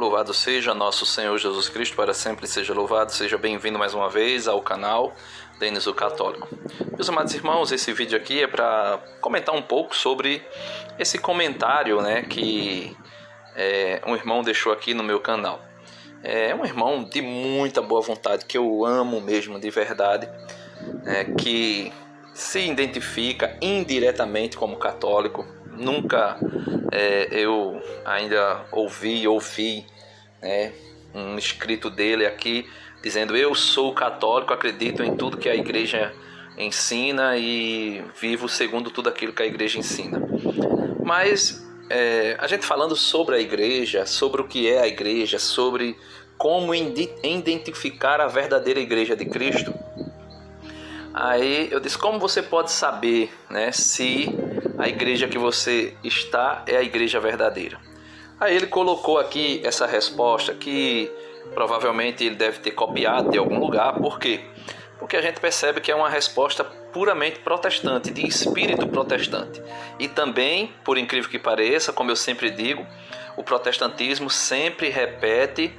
Louvado seja nosso Senhor Jesus Cristo, para sempre seja louvado. Seja bem-vindo mais uma vez ao canal Denis o Católico. Meus amados irmãos, esse vídeo aqui é para comentar um pouco sobre esse comentário, que um irmão deixou aqui no meu canal. É um irmão de muita boa vontade, que eu amo mesmo, de verdade, que se identifica indiretamente como católico. Nunca eu ainda ouvi um escrito dele aqui dizendo: eu sou católico, acredito em tudo que a igreja ensina e vivo segundo tudo aquilo que a igreja ensina. Mas a gente falando sobre a igreja, sobre o que é a igreja, sobre como identificar a verdadeira igreja de Cristo, aí eu disse: como você pode saber, se a igreja que você está é a igreja verdadeira? Aí ele colocou aqui essa resposta que provavelmente ele deve ter copiado de algum lugar. Por quê? Porque a gente percebe que é uma resposta puramente protestante, de espírito protestante. E também, por incrível que pareça, como eu sempre digo, o protestantismo sempre repete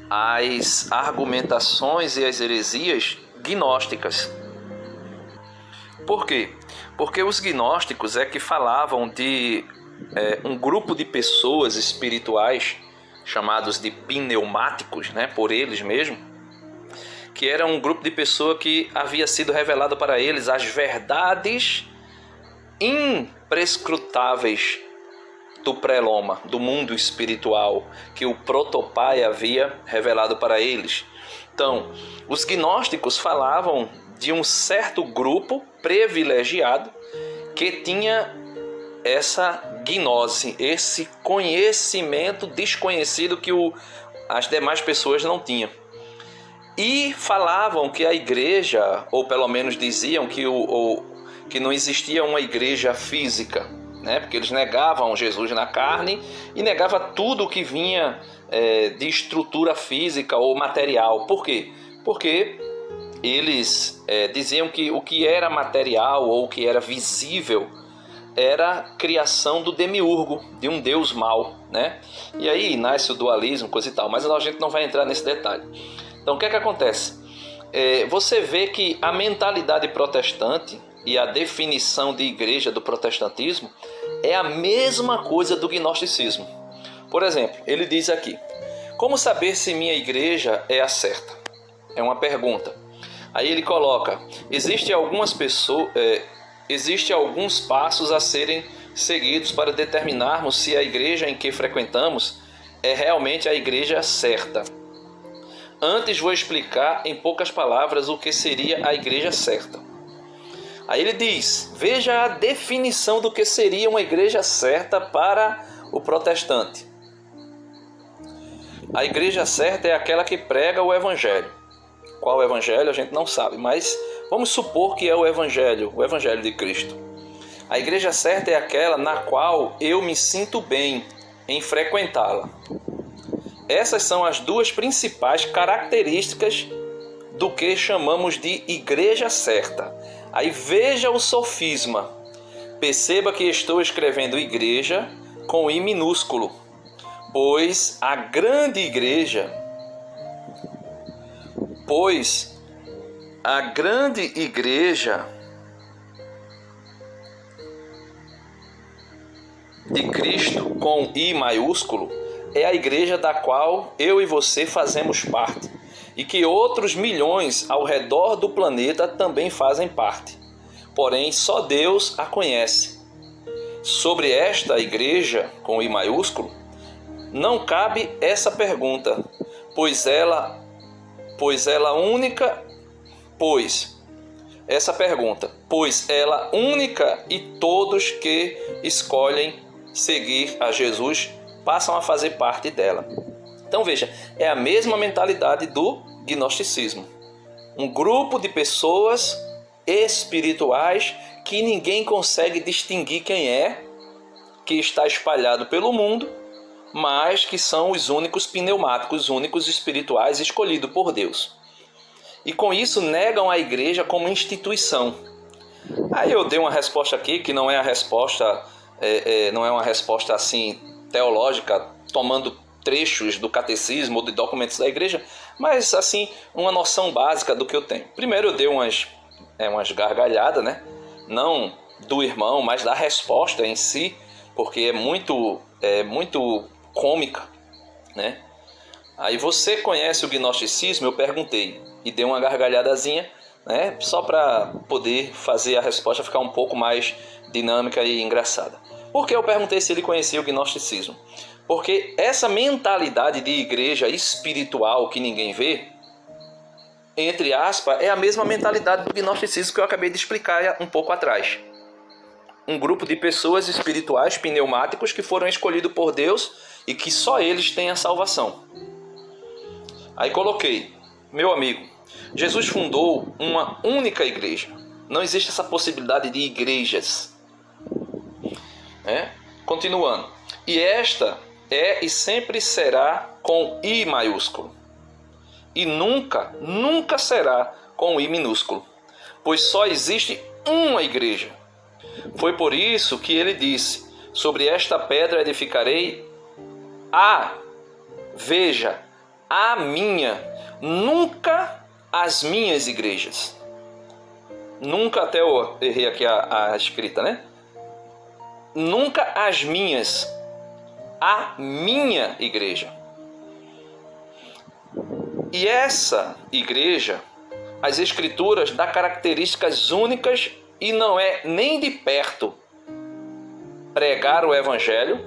as argumentações e as heresias gnósticas. Por quê? Porque os gnósticos que falavam de um grupo de pessoas espirituais chamados de pneumáticos, por eles mesmos, que era um grupo de pessoas que havia sido revelado para eles as verdades imprescrutáveis do pré-loma, do mundo espiritual, que o protopai havia revelado para eles. Então, os gnósticos falavam de um certo grupo privilegiado que tinha essa gnose, esse conhecimento desconhecido que as demais pessoas não tinham. E falavam que a igreja, ou pelo menos diziam que não existia uma igreja física, porque eles negavam Jesus na carne e negavam tudo o que vinha de estrutura física ou material. Por quê? Porque eles diziam que o que era material ou o que era visível era criação do demiurgo, de um deus mau, E aí nasce o dualismo, coisa e tal, mas a gente não vai entrar nesse detalhe. Então o que acontece? Você vê que a mentalidade protestante e a definição de igreja do protestantismo é a mesma coisa do gnosticismo. Por exemplo, ele diz aqui: como saber se minha igreja é a certa? É uma pergunta. Aí ele coloca: existem alguns passos a serem seguidos para determinarmos se a igreja em que frequentamos é realmente a igreja certa. Antes vou explicar em poucas palavras o que seria a igreja certa. Aí ele diz: veja a definição do que seria uma igreja certa para o protestante. A igreja certa é aquela que prega o evangelho. Qual evangelho a gente não sabe, mas vamos supor que é o evangelho de Cristo. A igreja certa é aquela na qual eu me sinto bem em frequentá-la. Essas são as duas principais características do que chamamos de igreja certa. Aí veja o sofisma. Perceba que estou escrevendo igreja com I minúsculo, pois a grande igreja de Cristo, com I maiúsculo, é a igreja da qual eu e você fazemos parte, e que outros milhões ao redor do planeta também fazem parte. Porém, só Deus a conhece. Sobre esta igreja, com I maiúsculo, não cabe essa pergunta, pois ela única e todos que escolhem seguir a Jesus passam a fazer parte dela. Então veja, é a mesma mentalidade do gnosticismo. Um grupo de pessoas espirituais que ninguém consegue distinguir quem é, que está espalhado pelo mundo, mas que são os únicos pneumáticos, os únicos espirituais escolhidos por Deus. E com isso negam a igreja como instituição. Aí eu dei uma resposta aqui que não é a resposta, não é uma resposta assim teológica, tomando trechos do catecismo ou de documentos da igreja, mas assim, uma noção básica do que eu tenho. Primeiro eu dei umas gargalhadas, né? Não do irmão, mas da resposta em si, porque é muito cômica, né? Aí você conhece o gnosticismo? Eu perguntei e dei uma gargalhadazinha, né? Só para poder fazer a resposta ficar um pouco mais dinâmica e engraçada. Por que eu perguntei se ele conhecia o gnosticismo? Porque essa mentalidade de igreja espiritual que ninguém vê, entre aspas, é a mesma mentalidade do gnosticismo que eu acabei de explicar um pouco atrás. Um grupo de pessoas espirituais pneumáticos que foram escolhidos por Deus e que só eles têm a salvação. Aí coloquei, meu amigo, Jesus fundou uma única igreja. Não existe essa possibilidade de igrejas. Continuando. E esta é e sempre será com I maiúsculo. E nunca será com I minúsculo. Pois só existe uma igreja. Foi por isso que ele disse, sobre esta pedra edificarei a minha, nunca as minhas igrejas. Nunca, até eu errei aqui a escrita, né? Nunca as minhas, a minha igreja. E essa igreja, as escrituras dão características únicas e não é nem de perto pregar o evangelho,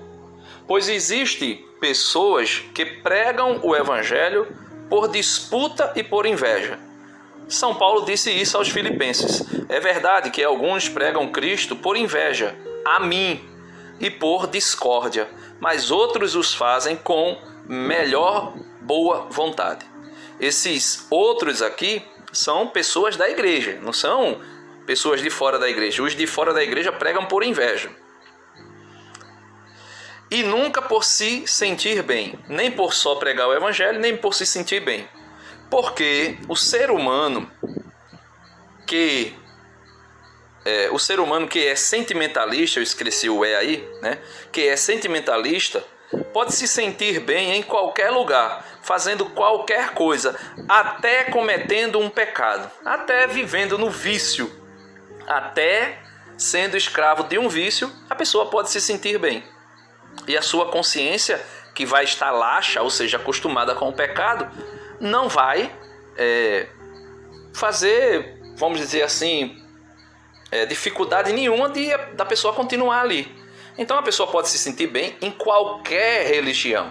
pois existe pessoas que pregam o evangelho por disputa e por inveja. São Paulo disse isso aos Filipenses. É verdade que alguns pregam Cristo por inveja a mim e por discórdia, mas outros os fazem com melhor boa vontade. Esses outros aqui são pessoas da igreja, não são pessoas de fora da igreja. Os de fora da igreja pregam por inveja. E nunca por se sentir bem, nem por só pregar o evangelho, nem por se sentir bem. Porque o ser humano que é sentimentalista, eu esqueci o aí, né? Que é sentimentalista, pode se sentir bem em qualquer lugar, fazendo qualquer coisa, até cometendo um pecado, até vivendo no vício, até sendo escravo de um vício, a pessoa pode se sentir bem. E a sua consciência, que vai estar laxa, ou seja, acostumada com o pecado, não vai fazer, vamos dizer assim, dificuldade nenhuma da pessoa continuar ali. Então a pessoa pode se sentir bem em qualquer religião.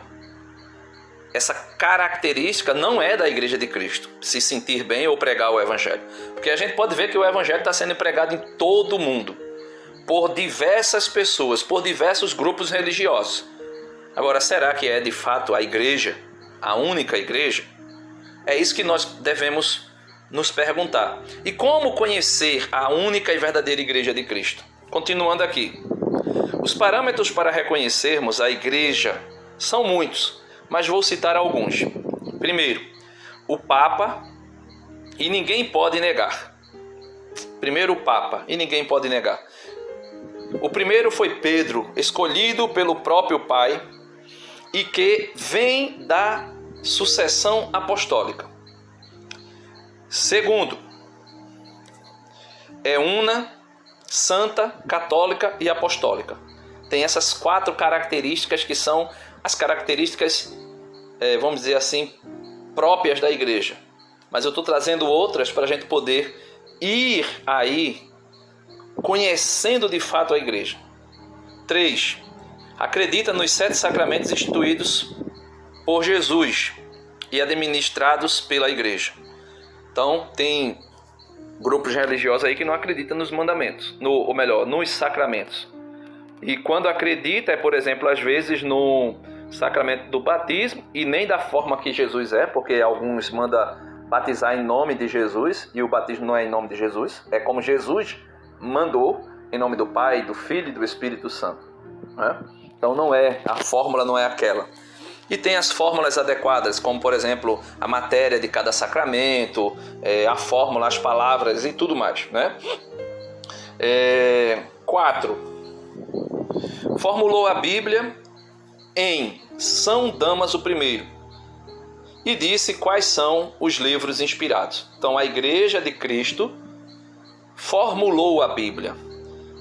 Essa característica não é da Igreja de Cristo, se sentir bem ou pregar o Evangelho. Porque a gente pode ver que o Evangelho está sendo pregado em todo o mundo, por diversas pessoas, por diversos grupos religiosos. Agora, será que é de fato a igreja, a única igreja? É isso que nós devemos nos perguntar. E como conhecer a única e verdadeira igreja de Cristo? Continuando aqui. Os parâmetros para reconhecermos a igreja são muitos, mas vou citar alguns. Primeiro, o Papa, e ninguém pode negar. Primeiro, o Papa, e ninguém pode negar. O primeiro foi Pedro, escolhido pelo próprio Pai e que vem da sucessão apostólica. Segundo, é una, santa, católica e apostólica. Tem essas 4 características que são as características, vamos dizer assim, próprias da igreja. Mas eu estou trazendo outras para a gente poder ir aí conhecendo de fato a igreja. 3. Acredita nos 7 sacramentos instituídos por Jesus e administrados pela igreja. Então, tem grupos religiosos aí que não acreditam nos mandamentos, nos sacramentos. E quando acredita, por exemplo, às vezes no sacramento do batismo, e nem da forma que Jesus é, porque alguns mandam batizar em nome de Jesus, e o batismo não é em nome de Jesus, é como Jesus mandou, em nome do Pai, do Filho e do Espírito Santo. Né? Então a fórmula não é aquela. E tem as fórmulas adequadas, como por exemplo a matéria de cada sacramento, a fórmula, as palavras e tudo mais. Né? 4. Formulou a Bíblia em São Damaso I, e disse quais são os livros inspirados. Então, a Igreja de Cristo formulou a Bíblia.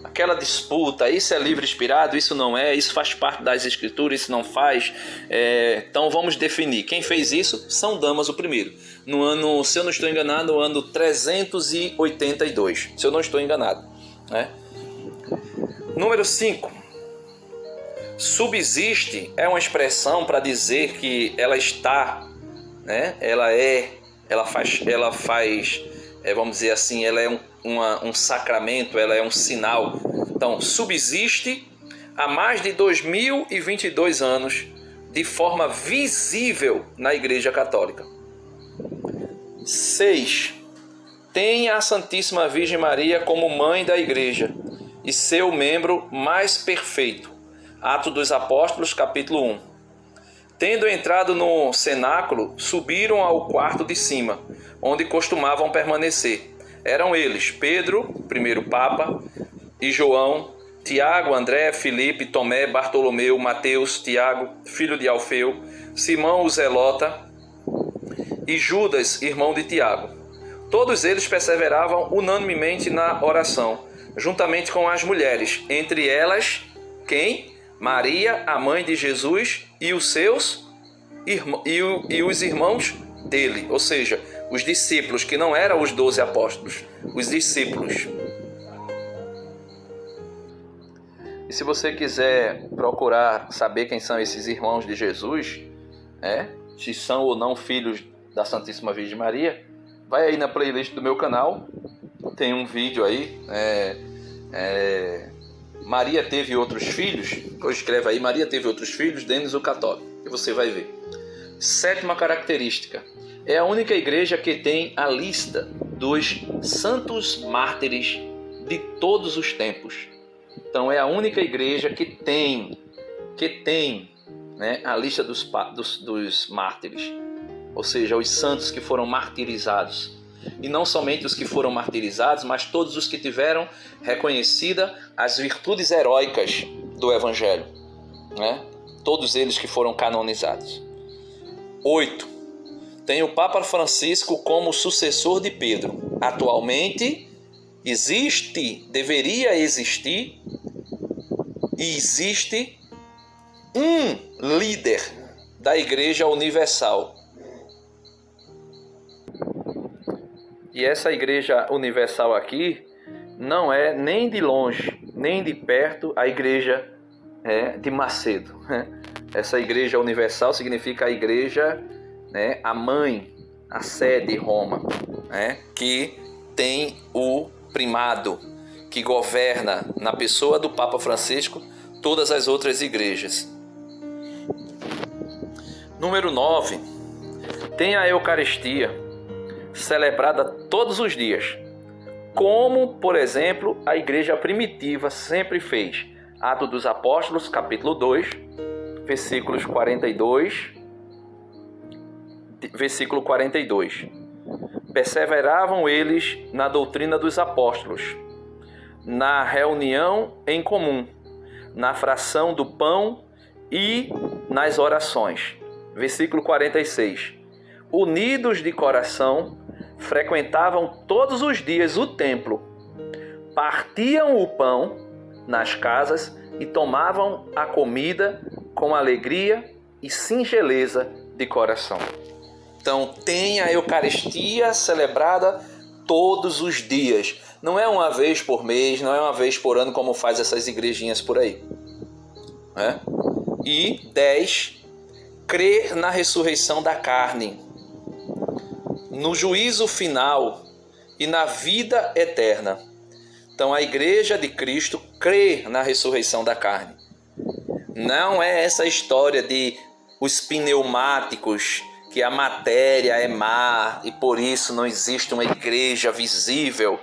Aquela disputa, isso é livro inspirado, isso não é, isso faz parte das Escrituras, isso não faz. Então vamos definir. Quem fez isso? São Damaso I. No ano, se eu não estou enganado, no ano 382. Se eu não estou enganado. Né? Número 5. Subsiste é uma expressão para dizer que ela está, né? Ela faz, vamos dizer assim, ela é um sacramento, ela é um sinal. Então, subsiste há mais de 2022 anos de forma visível na Igreja Católica. 6. Tem a Santíssima Virgem Maria como mãe da Igreja e seu membro mais perfeito. Atos dos Apóstolos, capítulo 1. Tendo entrado no cenáculo, subiram ao quarto de cima, onde costumavam permanecer. Eram eles Pedro, primeiro Papa, e João, Tiago, André, Filipe, Tomé, Bartolomeu, Mateus, Tiago, filho de Alfeu, Simão o Zelota e Judas, irmão de Tiago. Todos eles perseveravam unanimemente na oração, juntamente com as mulheres, entre elas, quem? Maria, a mãe de Jesus, e os seus e os irmãos dele, ou seja, os discípulos, que não eram os 12 apóstolos, os discípulos. E se você quiser procurar saber quem são esses irmãos de Jesus, se são ou não filhos da Santíssima Virgem Maria, vai aí na playlist do meu canal, tem um vídeo aí, Maria teve outros filhos, escreve aí, Maria teve outros filhos, Denis o Católico, e você vai ver. 7ª característica, é a única igreja que tem a lista dos santos mártires de todos os tempos. Então é a única igreja que tem a lista dos mártires, ou seja, os santos que foram martirizados. E não somente os que foram martirizados, mas todos os que tiveram reconhecida as virtudes heróicas do Evangelho. Todos eles que foram canonizados. 8. Tem o Papa Francisco como sucessor de Pedro. Atualmente deveria existir e existe um líder da Igreja Universal. E essa Igreja Universal aqui não é nem de longe, nem de perto a Igreja de Macedo. Essa Igreja Universal significa a Igreja, a mãe, a sede Roma, que tem o primado, que governa na pessoa do Papa Francisco todas as outras igrejas. Número 9. Tem a Eucaristia, celebrada todos os dias, como, por exemplo, a igreja primitiva sempre fez. Atos dos Apóstolos, capítulo 2, versículo 42. Perseveravam eles na doutrina dos apóstolos, na reunião em comum, na fração do pão e nas orações. Versículo 46. Unidos de coração, frequentavam todos os dias o templo, partiam o pão nas casas e tomavam a comida com alegria e singeleza de coração. Então, tem a Eucaristia celebrada todos os dias. Não é uma vez por mês, não é uma vez por ano, como faz essas igrejinhas por aí. E 10. Crer na ressurreição da carne, no juízo final e na vida eterna. Então, a Igreja de Cristo crê na ressurreição da carne. Não é essa história de os pneumáticos, que a matéria é má e por isso não existe uma igreja visível,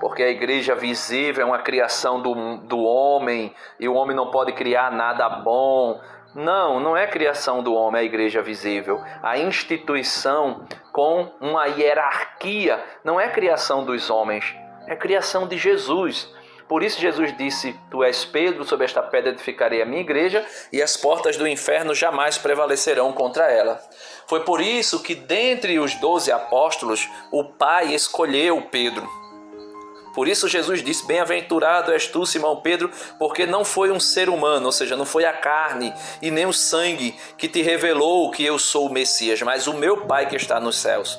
porque a igreja visível é uma criação do homem e o homem não pode criar nada bom. Não é criação do homem a igreja visível. A instituição com uma hierarquia não é criação dos homens, é criação de Jesus. Por isso Jesus disse: tu és Pedro, sobre esta pedra edificarei a minha igreja, e as portas do inferno jamais prevalecerão contra ela. Foi por isso que dentre os 12 apóstolos, o Pai escolheu Pedro. Por isso Jesus disse: bem-aventurado és tu, Simão Pedro, porque não foi um ser humano, ou seja, não foi a carne e nem o sangue que te revelou que eu sou o Messias, mas o meu Pai que está nos céus.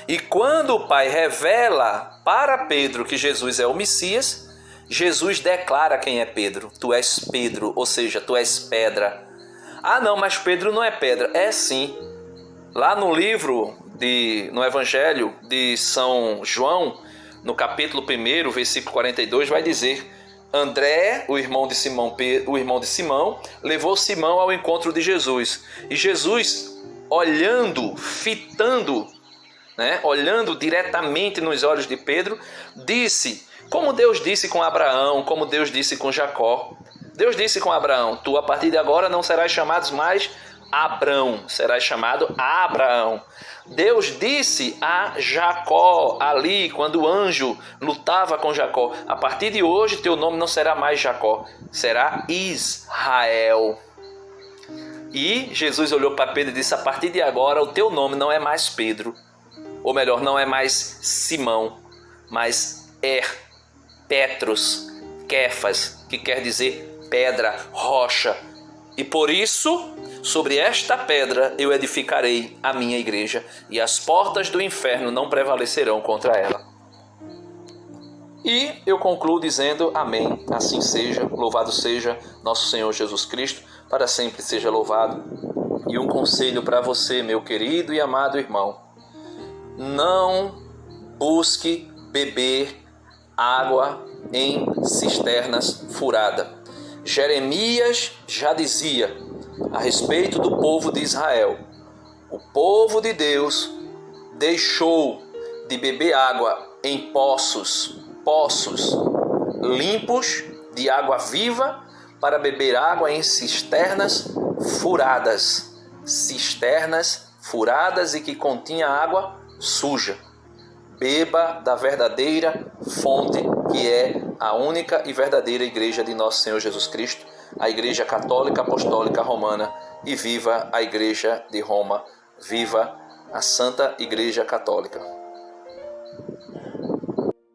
E quando o Pai revela para Pedro que Jesus é o Messias, Jesus declara quem é Pedro. Tu és Pedro, ou seja, tu és pedra. Ah não, mas Pedro não é pedra. É sim. Lá no no Evangelho de São João, no capítulo 1, versículo 42, vai dizer: André, o irmão de Simão, levou Simão ao encontro de Jesus. E Jesus, fitando, olhando diretamente nos olhos de Pedro, disse, como Deus disse com Abraão, como Deus disse com Jacó. Deus disse com Abraão: tu a partir de agora não serás chamado mais Abrão, serás chamado Abraão. Deus disse a Jacó ali, quando o anjo lutava com Jacó: a partir de hoje teu nome não será mais Jacó, será Israel. E Jesus olhou para Pedro e disse: a partir de agora o teu nome não é mais Pedro, ou melhor, não é mais Simão, mas Petros, Kefas, que quer dizer pedra, rocha. E por isso, sobre esta pedra eu edificarei a minha igreja, e as portas do inferno não prevalecerão contra ela. E eu concluo dizendo amém, assim seja, louvado seja nosso Senhor Jesus Cristo, para sempre seja louvado. E um conselho para você, meu querido e amado irmão: não busque beber água em cisternas furadas. Jeremias já dizia a respeito do povo de Israel: o povo de Deus deixou de beber água em poços limpos de água viva para beber água em cisternas furadas e que continha água suja. Beba da verdadeira fonte, que é a única e verdadeira igreja de nosso Senhor Jesus Cristo, a Igreja Católica Apostólica Romana. E viva a Igreja de Roma, viva a Santa Igreja Católica.